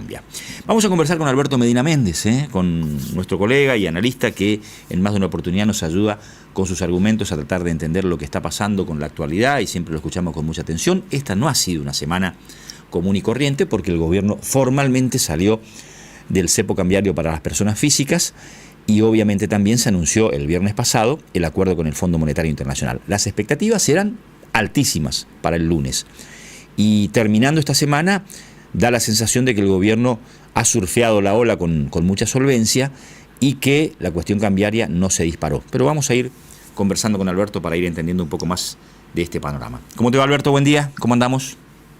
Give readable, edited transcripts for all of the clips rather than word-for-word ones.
cambia. Vamos a conversar con Alberto Medina Méndez, con nuestro colega y analista que en más de una oportunidad nos ayuda con sus argumentos a tratar de entender lo que está pasando con la actualidad y siempre lo escuchamos con mucha atención. Esta no ha sido una semana común y corriente porque el gobierno formalmente salió del cepo cambiario para las personas físicas y obviamente también se anunció el viernes pasado el acuerdo con el Fondo Monetario Internacional. Las expectativas eran altísimas para el lunes y terminando esta semana da la sensación de que el gobierno ha surfeado la ola con mucha solvencia y que la cuestión cambiaria no se disparó. Pero vamos a ir conversando con Alberto para ir entendiendo un poco más de este panorama. ¿Cómo te va, Alberto? Buen día. ¿Cómo andamos?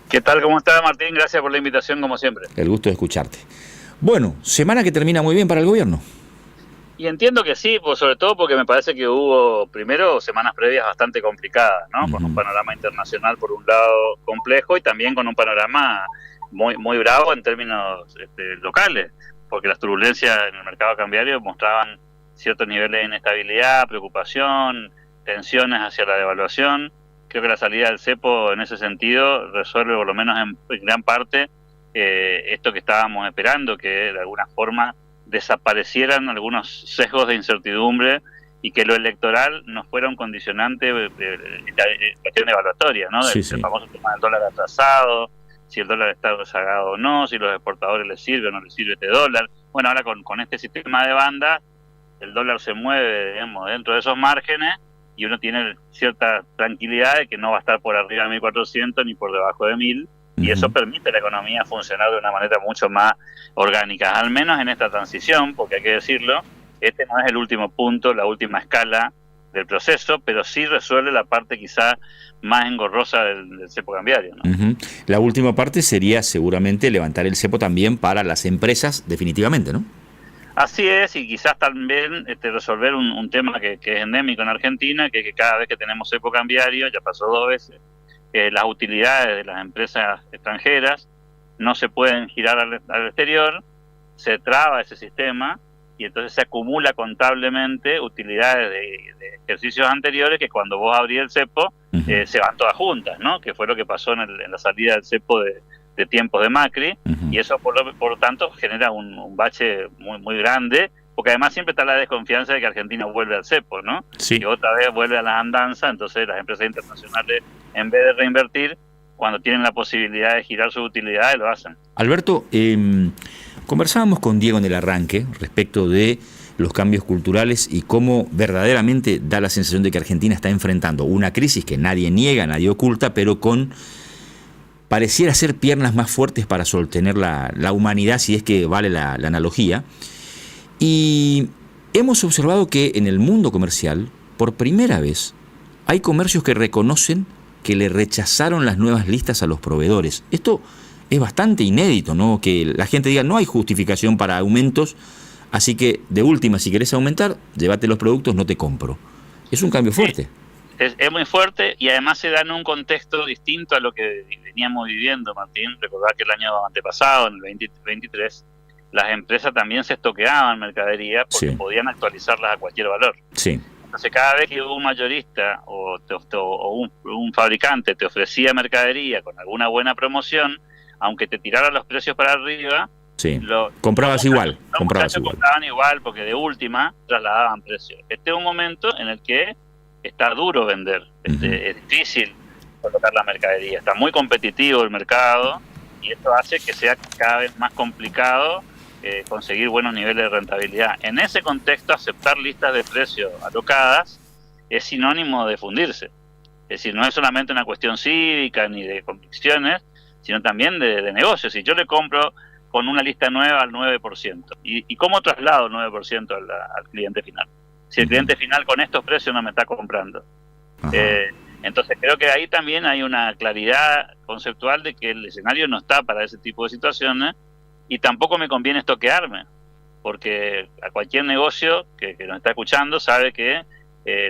¿Qué tal? ¿Cómo estás, Martín? Gracias por la invitación, como siempre. El gusto de escucharte. Bueno, semana que termina muy bien para el gobierno. Y entiendo que sí, pues sobre todo porque me parece que hubo, primero, semanas previas bastante complicadas, ¿no? Con un panorama internacional, por un lado, complejo, y también con un panorama muy bravo en términos locales, porque las turbulencias en el mercado cambiario mostraban ciertos niveles de inestabilidad, preocupación, tensiones hacia la devaluación. Creo que la salida del cepo, en ese sentido, resuelve, por lo menos en gran parte, esto que estábamos esperando, que de alguna forma desaparecieran algunos sesgos de incertidumbre y que lo electoral no fuera un condicionante de cuestión evaluatoria, ¿no? Sí, El famoso tema del dólar atrasado, si el dólar está rezagado o no, si los exportadores les sirve o no les sirve este dólar. Bueno, ahora con este sistema de banda, el dólar se mueve, digamos, dentro de esos márgenes y uno tiene cierta tranquilidad de que no va a estar por arriba de 1.400 ni por debajo de 1.000. Y eso permite a la economía funcionar de una manera mucho más orgánica, al menos en esta transición, porque hay que decirlo, este no es el último punto, la última escala del proceso, pero sí resuelve la parte quizá más engorrosa del cepo cambiario, ¿no? La última parte sería seguramente levantar el cepo también para las empresas, definitivamente, ¿no? Así es, y quizás también resolver un tema que es endémico en Argentina, que cada vez que tenemos cepo cambiario, ya pasó 2 veces, las utilidades de las empresas extranjeras no se pueden girar al exterior, se traba ese sistema y entonces se acumula contablemente utilidades de ejercicios anteriores que cuando vos abrís el cepo se van todas juntas, ¿no? Que fue lo que pasó en la salida del cepo de tiempos de Macri, y eso por lo tanto genera un bache muy grande, porque además siempre está la desconfianza de que Argentina vuelve al cepo, ¿no? Sí. Que otra vez vuelve a las andanzas, entonces las empresas internacionales, en vez de reinvertir, cuando tienen la posibilidad de girar sus utilidades, lo hacen. Alberto, conversábamos con Diego en el arranque respecto de los cambios culturales y cómo verdaderamente da la sensación de que Argentina está enfrentando una crisis que nadie niega, nadie oculta, pero con pareciera ser piernas más fuertes para sostener la humanidad, si es que vale la analogía. Y hemos observado que en el mundo comercial, por primera vez, hay comercios que reconocen que le rechazaron las nuevas listas a los proveedores. Esto es bastante inédito, ¿no? Que la gente diga, no hay justificación para aumentos, así que de última, si querés aumentar, llévate los productos, no te compro. Es un cambio fuerte. Es muy fuerte y además se da en un contexto distinto a lo que veníamos viviendo, Martín. Recordad que el año antepasado, en el 2023, las empresas también se estoqueaban mercadería porque podían actualizarlas a cualquier valor. Sí. Entonces cada vez que un mayorista o un fabricante te ofrecía mercadería con alguna buena promoción, aunque te tirara los precios para arriba, comprabas igual. Compraban igual porque de última trasladaban precios. Este es un momento en el que está duro vender, es difícil colocar la mercadería, está muy competitivo el mercado y esto hace que sea cada vez más complicado conseguir buenos niveles de rentabilidad. En ese contexto, aceptar listas de precios alocadas es sinónimo de fundirse. Es decir, no es solamente una cuestión cívica ni de convicciones, sino también de negocios. Si yo le compro con una lista nueva al 9%, ¿y cómo traslado el 9% al cliente final? Si el cliente final con estos precios no me está comprando. Entonces creo que ahí también hay una claridad conceptual de que el escenario no está para ese tipo de situaciones y tampoco me conviene estoquearme, porque a cualquier negocio que nos está escuchando sabe que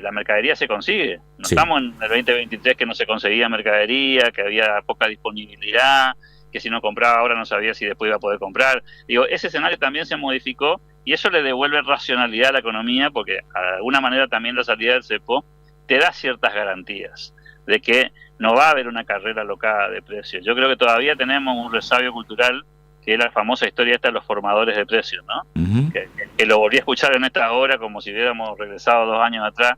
la mercadería se consigue. No estamos en el 2023 que no se conseguía mercadería, que había poca disponibilidad, que si no compraba ahora no sabía si después iba a poder comprar. Digo, ese escenario también se modificó y eso le devuelve racionalidad a la economía porque de alguna manera también la salida del cepo te da ciertas garantías de que no va a haber una carrera alocada de precios. Yo creo que todavía tenemos un resabio cultural que es la famosa historia esta de los formadores de precios, ¿no? Ujú. Que lo volví a escuchar en esta hora como si hubiéramos regresado 2 años atrás.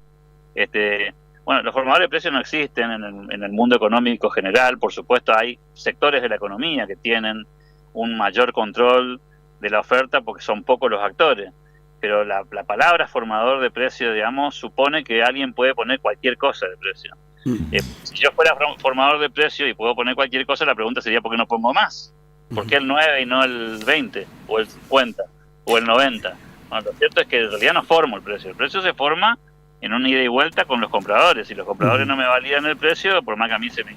Bueno, los formadores de precios no existen en el mundo económico general. Por supuesto, hay sectores de la economía que tienen un mayor control de la oferta porque son pocos los actores. Pero la palabra formador de precios, digamos, supone que alguien puede poner cualquier cosa de precio. Si yo fuera formador de precios y puedo poner cualquier cosa, la pregunta sería ¿por qué no pongo más? ¿Por qué el 9 y no el 20? ¿O el 50? ¿O el 90? Bueno, lo cierto es que en realidad no formo el precio. El precio se forma en una ida y vuelta con los compradores. Si los compradores no me validan el precio, por más que a mí se me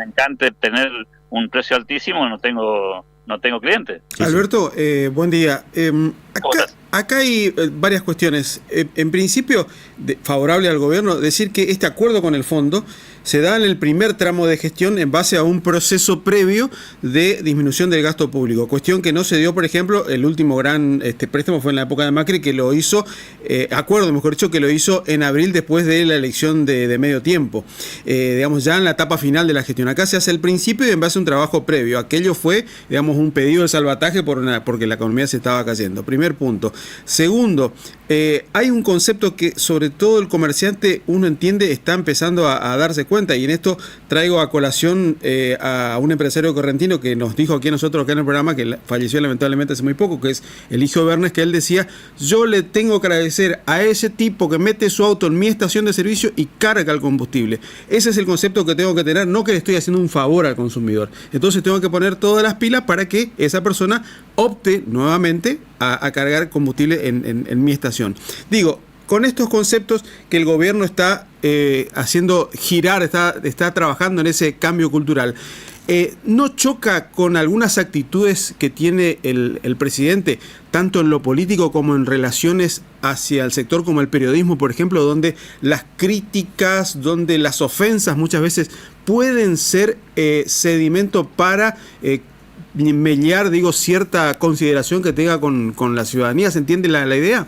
encante tener un precio altísimo, no tengo clientes. Alberto, buen día. Acá hay varias cuestiones. En principio, favorable al gobierno, decir que este acuerdo con el fondo se da en el primer tramo de gestión en base a un proceso previo de disminución del gasto público. Cuestión que no se dio, por ejemplo, el último gran préstamo fue en la época de Macri, que lo hizo, acuerdo, mejor dicho, que lo hizo en abril después de la elección de medio tiempo. Digamos, ya en la etapa final de la gestión. Acá se hace el principio y en base a un trabajo previo. Aquello fue, digamos, un pedido de salvataje porque la economía se estaba cayendo. Primer punto. Segundo, hay un concepto que sobre todo el comerciante, uno entiende, está empezando a darse cuenta, y en esto traigo a colación a un empresario correntino que nos dijo aquí a nosotros, acá en el programa, que falleció lamentablemente hace muy poco, que es Eligio Bernes, que él decía: yo le tengo que agradecer a ese tipo que mete su auto en mi estación de servicio y carga el combustible. Ese es el concepto que tengo que tener, no que le estoy haciendo un favor al consumidor. Entonces tengo que poner todas las pilas para que esa persona opte nuevamente a cargar combustible en mi estación. Digo, con estos conceptos que el gobierno está haciendo girar, está trabajando en ese cambio cultural, ¿no choca con algunas actitudes que tiene el presidente, tanto en lo político como en relaciones hacia el sector como el periodismo, por ejemplo, donde las críticas, donde las ofensas muchas veces pueden ser sedimento para mellar, cierta consideración que tenga con la ciudadanía? ¿Se entiende la idea?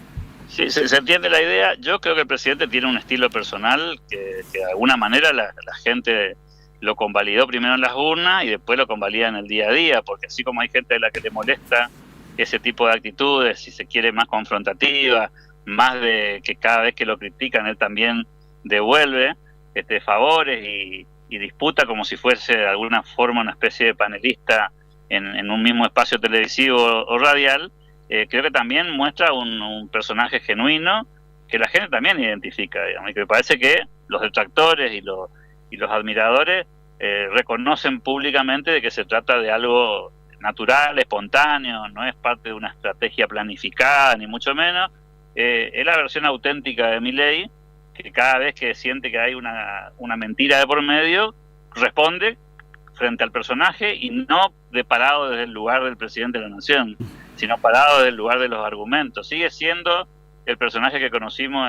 Sí, se entiende la idea. Yo creo que el presidente tiene un estilo personal que de alguna manera la gente lo convalidó primero en las urnas y después lo convalida en el día a día, porque así como hay gente a la que le molesta ese tipo de actitudes, si se quiere más confrontativa, más de que cada vez que lo critican él también devuelve favores y disputa como si fuese de alguna forma una especie de panelista en un mismo espacio televisivo o radial. Creo que también muestra un personaje genuino que la gente también identifica, digamos, y que me parece que los detractores y los admiradores reconocen públicamente de que se trata de algo natural, espontáneo, no es parte de una estrategia planificada, ni mucho menos. Es la versión auténtica de Milei, que cada vez que siente que hay una mentira de por medio, responde frente al personaje y no parado desde el lugar del presidente de la nación, sino parado desde el lugar de los argumentos. Sigue siendo el personaje que conocimos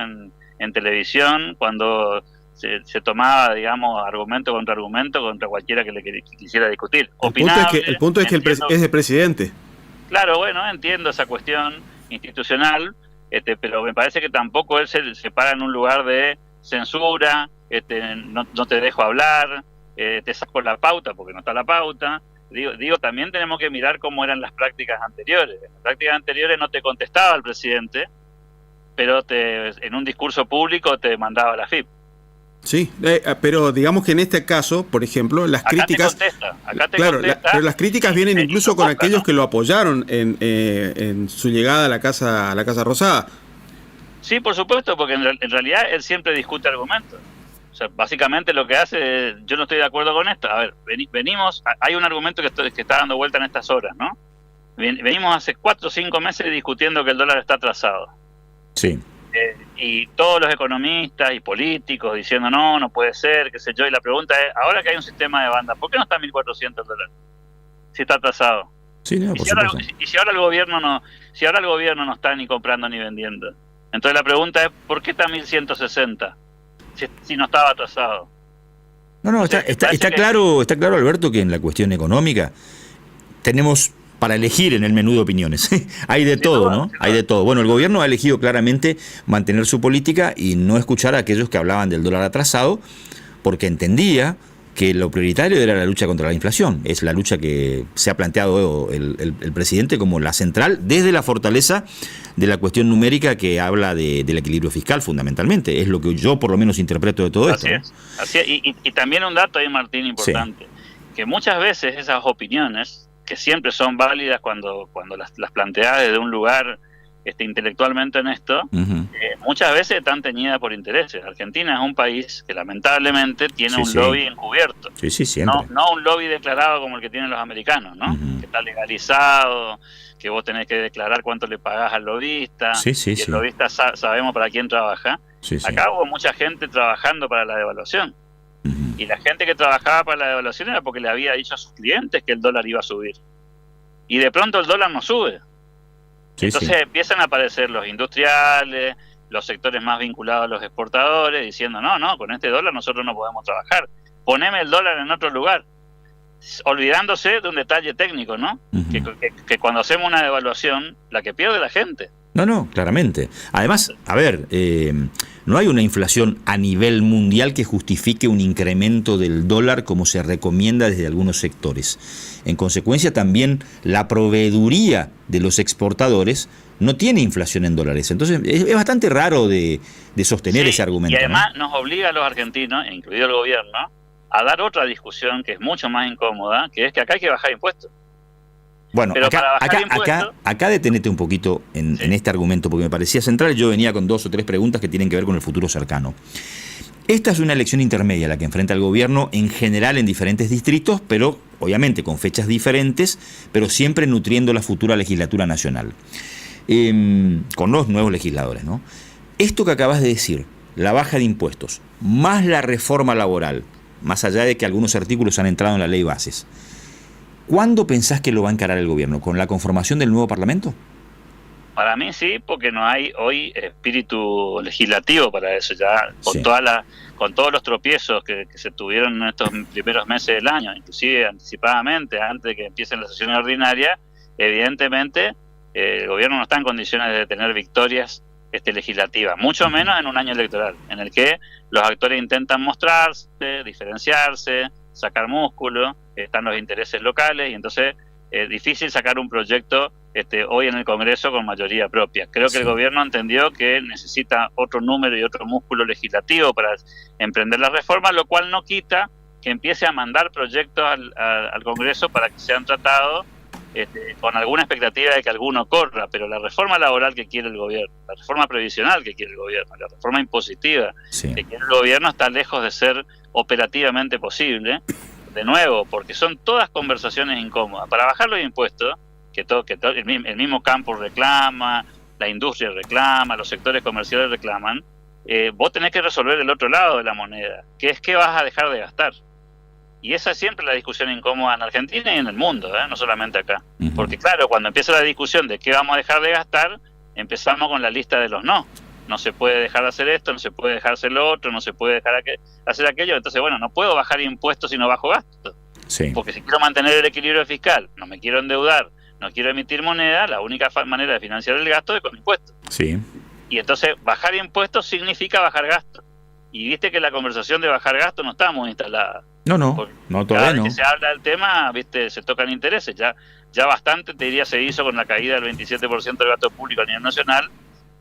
en televisión cuando se tomaba, digamos, argumento contra cualquiera que le quisiera discutir. El punto es que es el presidente. Claro, bueno, entiendo esa cuestión institucional, pero me parece que tampoco él se para en un lugar de censura, no te dejo hablar, te saco la pauta porque no está la pauta. Digo, también tenemos que mirar cómo eran las prácticas anteriores. En las prácticas anteriores no te contestaba el presidente, pero en un discurso público te mandaba la FIP. Sí, pero digamos que en este caso, por ejemplo, las críticas... Acá te contesta, pero las críticas vienen incluso con aquellos que lo apoyaron en su llegada a la Casa Rosada. Sí, por supuesto, porque en realidad él siempre discute argumentos. O sea, básicamente lo que hace es, yo no estoy de acuerdo con esto. A ver, venimos, hay un argumento que está dando vuelta en estas horas, ¿no? Venimos hace 4 o 5 meses discutiendo que el dólar está atrasado. Sí. Y todos los economistas y políticos diciendo no puede ser, qué sé yo. Y la pregunta es, ahora que hay un sistema de banda, ¿por qué no está a 1.400 el dólar? Si está atrasado. Sí, no, si ahora el gobierno no está ni comprando ni vendiendo. Entonces la pregunta es, ¿por qué está a 1.160? Si no estaba atrasado. No, está claro, Alberto, que en la cuestión económica tenemos para elegir en el menú de opiniones. Hay de todo, ¿no? Hay de todo. Bueno, el gobierno ha elegido claramente mantener su política y no escuchar a aquellos que hablaban del dólar atrasado, porque entendía que lo prioritario era la lucha contra la inflación. Es la lucha que se ha planteado el presidente como la central, desde la fortaleza de la cuestión numérica que habla del equilibrio fiscal fundamentalmente. Es lo que yo por lo menos interpreto de todo esto. Así es. Y también un dato ahí, Martín, importante, que muchas veces esas opiniones, que siempre son válidas cuando las planteas desde un lugar intelectualmente honesto, muchas veces están teñidas por intereses. Argentina es un país que lamentablemente tiene un lobby encubierto. Siempre. No un lobby declarado como el que tienen los americanos, ¿no? Que está legalizado, que vos tenés que declarar cuánto le pagás al lobista, y el lobista sabemos para quién trabaja. Acá hubo mucha gente trabajando para la devaluación. Y la gente que trabajaba para la devaluación era porque le había dicho a sus clientes que el dólar iba a subir. Y de pronto el dólar no sube. Entonces empiezan a aparecer los industriales, los sectores más vinculados a los exportadores, diciendo, no, con este dólar nosotros no podemos trabajar. Poneme el dólar en otro lugar. Olvidándose de un detalle técnico, ¿no? Que cuando hacemos una devaluación, la que pierde la gente. No, claramente. Además, a ver, no hay una inflación a nivel mundial que justifique un incremento del dólar como se recomienda desde algunos sectores. En consecuencia, también la proveeduría de los exportadores no tiene inflación en dólares. Entonces, es bastante raro de sostener ese argumento. Y además nos obliga a los argentinos, incluido el gobierno, a dar otra discusión que es mucho más incómoda, que es que acá hay que bajar impuestos. Bueno, acá detenete un poquito en este argumento, porque me parecía central. Yo venía con 2 o 3 preguntas que tienen que ver con el futuro cercano. Esta es una elección intermedia la que enfrenta el gobierno en general en diferentes distritos, pero obviamente con fechas diferentes, pero siempre nutriendo la futura legislatura nacional, con los nuevos legisladores, ¿no? Esto que acabas de decir, la baja de impuestos, más la reforma laboral, más allá de que algunos artículos han entrado en la ley bases, ¿cuándo pensás que lo va a encarar el gobierno? ¿Con la conformación del nuevo Parlamento? Para mí sí, porque no hay hoy espíritu legislativo para eso. Ya con todos los tropiezos que se tuvieron en estos primeros meses del año, inclusive anticipadamente, antes de que empiecen las sesiones ordinarias, evidentemente el gobierno no está en condiciones de tener victorias legislativas, mucho menos en un año electoral, en el que los actores intentan mostrarse, diferenciarse, sacar músculo, están los intereses locales, y entonces es difícil sacar un proyecto hoy en el Congreso con mayoría propia. Creo que el gobierno entendió que necesita otro número y otro músculo legislativo para emprender la reforma, lo cual no quita que empiece a mandar proyectos al Congreso para que sean tratados con alguna expectativa de que alguno corra, pero la reforma laboral que quiere el gobierno, la reforma previsional que quiere el gobierno, la reforma impositiva que quiere el gobierno está lejos de ser operativamente posible, de nuevo, porque son todas conversaciones incómodas. Para bajar los impuestos, que el mismo campo reclama, la industria reclama, los sectores comerciales reclaman, vos tenés que resolver el otro lado de la moneda, que es qué vas a dejar de gastar. Y esa es siempre la discusión incómoda en Argentina y en el mundo, no solamente acá. Porque claro, cuando empieza la discusión de qué vamos a dejar de gastar, empezamos con la lista de los no. No se puede dejar de hacer esto, no se puede dejar de hacer lo otro, no se puede dejar hacer aquello. Entonces, bueno, no puedo bajar impuestos si no bajo gastos. Porque si quiero mantener el equilibrio fiscal, no me quiero endeudar, no quiero emitir moneda, la única manera de financiar el gasto es con impuestos. Y entonces, bajar impuestos significa bajar gastos. Y viste que la conversación de bajar gastos no está muy instalada. No, todavía cada vez no. que se habla del tema, viste, se tocan intereses. Ya bastante, te diría, se hizo con la caída del 27% del gasto público a nivel nacional,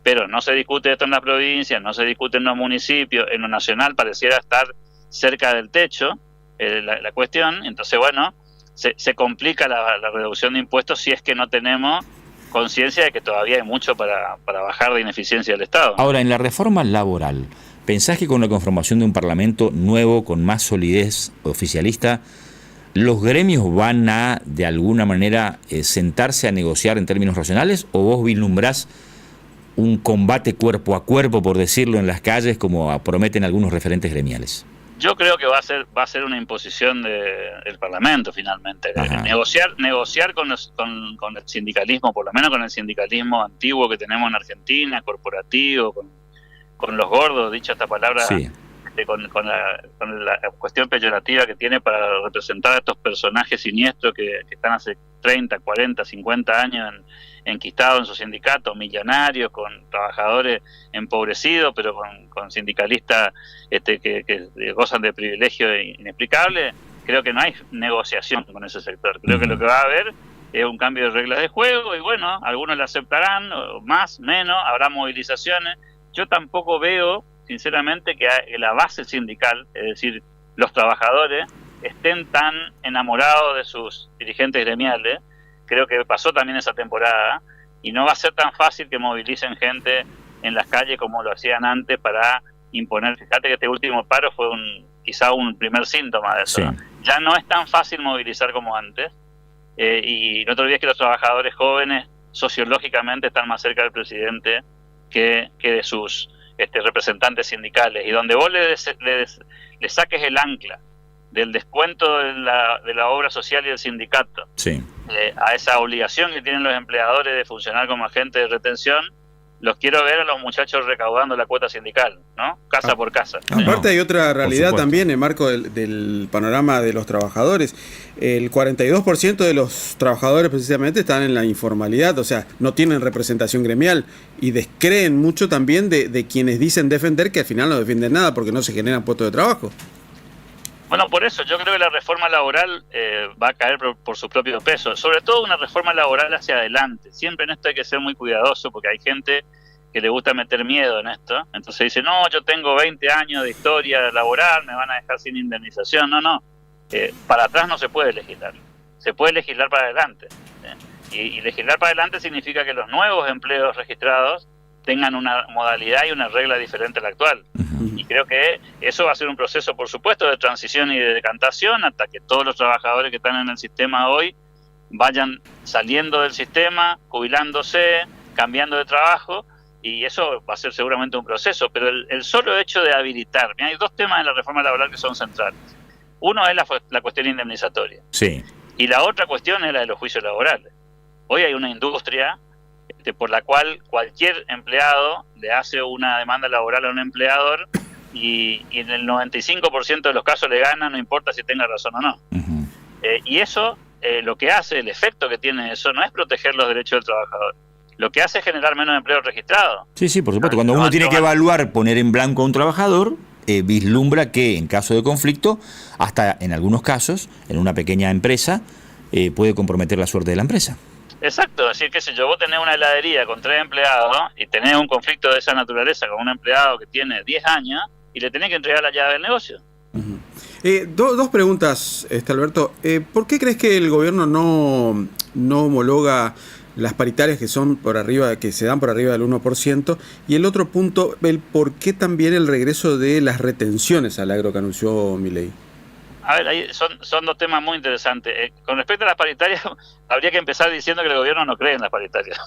pero no se discute esto en las provincias, no se discute en los municipios, en lo nacional pareciera estar cerca del techo la cuestión. Entonces, bueno, se complica la reducción de impuestos si es que no tenemos conciencia de que todavía hay mucho para bajar de ineficiencia del Estado, ¿no? Ahora, en la reforma laboral, ¿pensás que con la conformación de un parlamento nuevo, con más solidez oficialista, los gremios van a, de alguna manera, sentarse a negociar en términos racionales? ¿O vos vislumbrás un combate cuerpo a cuerpo, por decirlo, en las calles, como prometen algunos referentes gremiales? Yo creo que va a ser una imposición del Parlamento, finalmente. Negociar con el sindicalismo, por lo menos con el sindicalismo antiguo que tenemos en Argentina, corporativo, con los gordos, dicho esta palabra con la cuestión peyorativa que tiene para representar a estos personajes siniestros que están hace 30, 40, 50 años enquistados en su sindicato, millonarios, con trabajadores empobrecidos, pero con sindicalistas que gozan de privilegios inexplicables. Creo que no hay negociación con ese sector. Creo que lo que va a haber es un cambio de reglas de juego y bueno, algunos la aceptarán, más, menos, habrá movilizaciones. Yo tampoco veo, sinceramente, que la base sindical, es decir, los trabajadores, estén tan enamorados de sus dirigentes gremiales. Creo que pasó también esa temporada y no va a ser tan fácil que movilicen gente en las calles como lo hacían antes para imponer. Fíjate que este último paro fue quizá un primer síntoma de eso. Sí. ¿No? Ya no es tan fácil movilizar como antes y no te olvides que los trabajadores jóvenes sociológicamente están más cerca del presidente que de sus representantes sindicales, y donde vos le saques el ancla del descuento de la obra social y del sindicato, sí, a esa obligación que tienen los empleadores de funcionar como agentes de retención, los quiero ver a los muchachos recaudando la cuota sindical, ¿no? Casa por casa. Aparte hay otra realidad también en el marco del panorama de los trabajadores. El 42% de los trabajadores precisamente están en la informalidad, o sea, no tienen representación gremial y descreen mucho también de quienes dicen defender, que al final no defienden nada porque no se generan puestos de trabajo. Bueno, por eso yo creo que la reforma laboral va a caer por su propio peso, sobre todo una reforma laboral hacia adelante. Siempre en esto hay que ser muy cuidadoso porque hay gente que le gusta meter miedo en esto. Entonces dice, no, yo tengo 20 años de historia laboral, me van a dejar sin indemnización. No. Para atrás no se puede legislar. Se puede legislar para adelante. Y legislar para adelante significa que los nuevos empleos registrados tengan una modalidad y una regla diferente a la actual. Y creo que eso va a ser un proceso, por supuesto, de transición y de decantación hasta que todos los trabajadores que están en el sistema hoy vayan saliendo del sistema, jubilándose, cambiando de trabajo, y eso va a ser seguramente un proceso. Pero el solo hecho de habilitar, hay dos temas en la reforma laboral que son centrales. Uno es la cuestión indemnizatoria. Sí. Y la otra cuestión es la de los juicios laborales. Hoy hay una industria por la cual cualquier empleado le hace una demanda laboral a un empleador y en el 95% de los casos le gana, no importa si tenga razón o no. Uh-huh. Y eso, lo que hace, el efecto que tiene eso, no es proteger los derechos del trabajador. Lo que hace es generar menos empleo registrado. Sí, por supuesto. Cuando uno tiene que evaluar, poner en blanco a un trabajador, vislumbra que en caso de conflicto, hasta en algunos casos, en una pequeña empresa, puede comprometer la suerte de la empresa. Exacto, es decir, qué sé yo, vos tenés una heladería con 3 empleados y tenés un conflicto de esa naturaleza con un empleado que tiene 10 años y le tenés que entregar la llave del negocio. Uh-huh. Dos preguntas, Alberto. ¿Por qué crees que el gobierno no homologa las paritarias que son por arriba, que se dan por arriba del 1%? Y el otro punto, el por qué también el regreso de las retenciones al agro que anunció Milei. A ver, ahí son dos temas muy interesantes. Con respecto a las paritarias, habría que empezar diciendo que el gobierno no cree en las paritarias.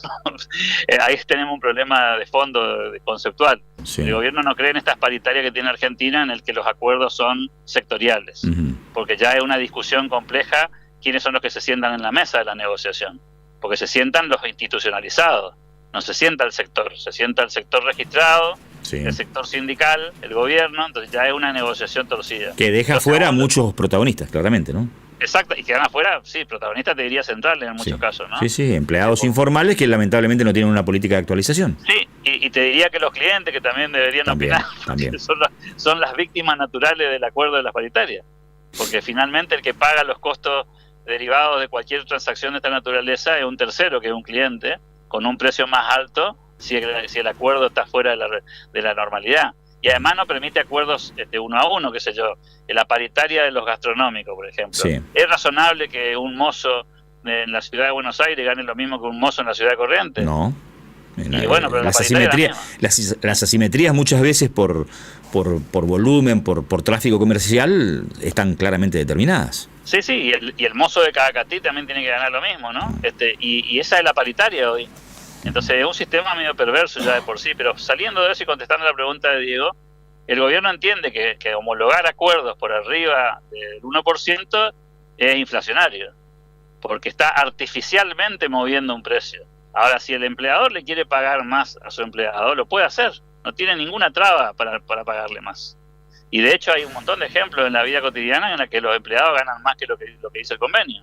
Ahí tenemos un problema de fondo, conceptual. Sí. El gobierno no cree en estas paritarias que tiene Argentina, en el que los acuerdos son sectoriales. Uh-huh. Porque ya es una discusión compleja quiénes son los que se sientan en la mesa de la negociación. Porque se sientan los institucionalizados. No se sienta el sector, se sienta el sector registrado, sí, el sector sindical, el gobierno, entonces ya es una negociación torcida. Que deja fuera a muchos protagonistas, claramente, ¿no? Exacto, y que van afuera, sí, protagonistas te diría centrales en muchos casos, ¿no? Sí, empleados informales que lamentablemente no tienen una política de actualización. Sí, y te diría que los clientes que también deberían opinar, también. Son las víctimas naturales del acuerdo de las paritarias, porque finalmente el que paga los costos derivados de cualquier transacción de esta naturaleza es un tercero, que es un cliente, con un precio más alto si el acuerdo está fuera de la normalidad. Y además no permite acuerdos uno a uno, qué sé yo. En la paritaria de los gastronómicos, por ejemplo. Sí. ¿Es razonable que un mozo en la ciudad de Buenos Aires gane lo mismo que un mozo en la ciudad de Corrientes? No. Y bueno, pero las asimetrías muchas veces por volumen, por tráfico comercial, están claramente determinadas. Sí, y el mozo de Cacatí también tiene que ganar lo mismo, ¿no? Y esa es la paritaria hoy. Entonces es un sistema medio perverso ya de por sí, pero saliendo de eso y contestando la pregunta de Diego, el gobierno entiende que homologar acuerdos por arriba del 1% es inflacionario, porque está artificialmente moviendo un precio. Ahora, si el empleador le quiere pagar más a su empleado, lo puede hacer, no tiene ninguna traba para pagarle más. Y de hecho hay un montón de ejemplos en la vida cotidiana en la que los empleados ganan más que lo que dice el convenio.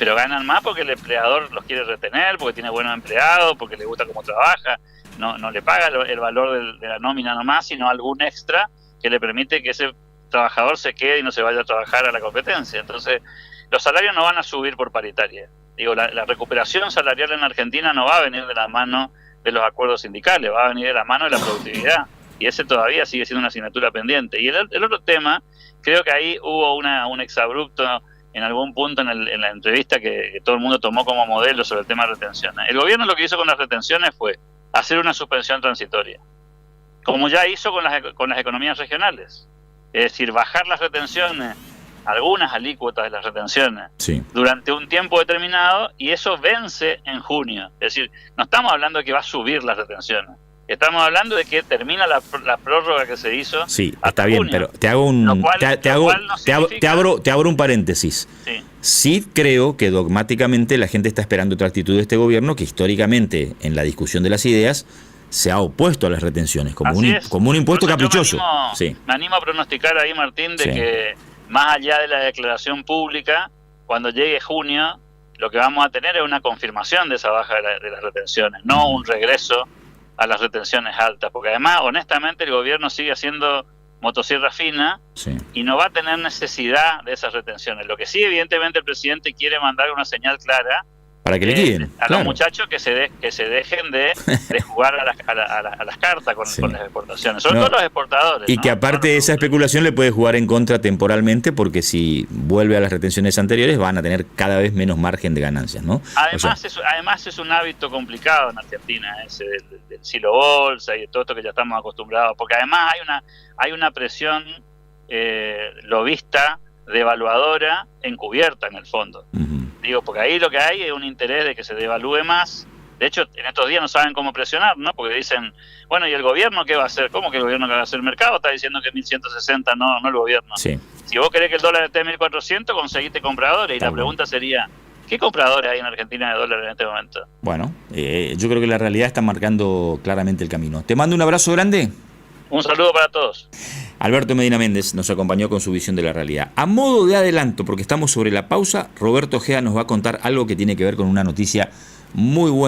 Pero ganan más porque el empleador los quiere retener, porque tiene buenos empleados, porque le gusta cómo trabaja. No le paga el valor de la nómina nomás, sino algún extra que le permite que ese trabajador se quede y no se vaya a trabajar a la competencia. Entonces, los salarios no van a subir por paritaria. Digo, la recuperación salarial en Argentina no va a venir de la mano de los acuerdos sindicales, va a venir de la mano de la productividad. Y ese todavía sigue siendo una asignatura pendiente. Y el otro tema, creo que ahí hubo un exabrupto en algún punto en la entrevista que todo el mundo tomó como modelo sobre el tema de retenciones. El gobierno lo que hizo con las retenciones fue hacer una suspensión transitoria, como ya hizo con las economías regionales. Es decir, bajar las retenciones, algunas alícuotas de las retenciones, sí, durante un tiempo determinado, y eso vence en junio. Es decir, no estamos hablando de que va a subir las retenciones. Estamos hablando de que termina la prórroga que se hizo. Sí, está bien, pero te hago te abro un paréntesis. Sí. Sí creo que dogmáticamente la gente está esperando otra actitud de este gobierno que históricamente en la discusión de las ideas se ha opuesto a las retenciones como un impuesto caprichoso. Me animo a pronosticar ahí, Martín, de que más allá de la declaración pública, cuando llegue junio, lo que vamos a tener es una confirmación de esa baja de las retenciones, no un regreso a las retenciones altas, porque además, honestamente, el gobierno sigue haciendo motosierra fina y no va a tener necesidad de esas retenciones. Lo que sí, evidentemente, el presidente quiere mandar una señal clara para que liquiden a los muchachos que se dejen de jugar a las cartas con las exportaciones, sobre todo los exportadores. Y que aparte de esa especulación le puede jugar en contra temporalmente, porque si vuelve a las retenciones anteriores van a tener cada vez menos margen de ganancias, ¿no? Además es un hábito complicado en Argentina, ese del silo bolsa y de todo esto que ya estamos acostumbrados, porque además hay una presión lobista, devaluadora, encubierta en el fondo. Digo, porque ahí lo que hay es un interés de que se devalúe más. De hecho, en estos días no saben cómo presionar, ¿no? Porque dicen, bueno, ¿y el gobierno qué va a hacer? ¿Cómo que el gobierno qué va a hacer? El mercado está diciendo que 1.160, no el gobierno. Sí. Si vos querés que el dólar esté en 1.400, conseguiste compradores. Y la pregunta sería, ¿qué compradores hay en Argentina de dólares en este momento? Bueno, yo creo que la realidad está marcando claramente el camino. Te mando un abrazo grande. Un saludo para todos. Alberto Medina Méndez nos acompañó con su visión de la realidad. A modo de adelanto, porque estamos sobre la pausa, Roberto Ojeda nos va a contar algo que tiene que ver con una noticia muy buena.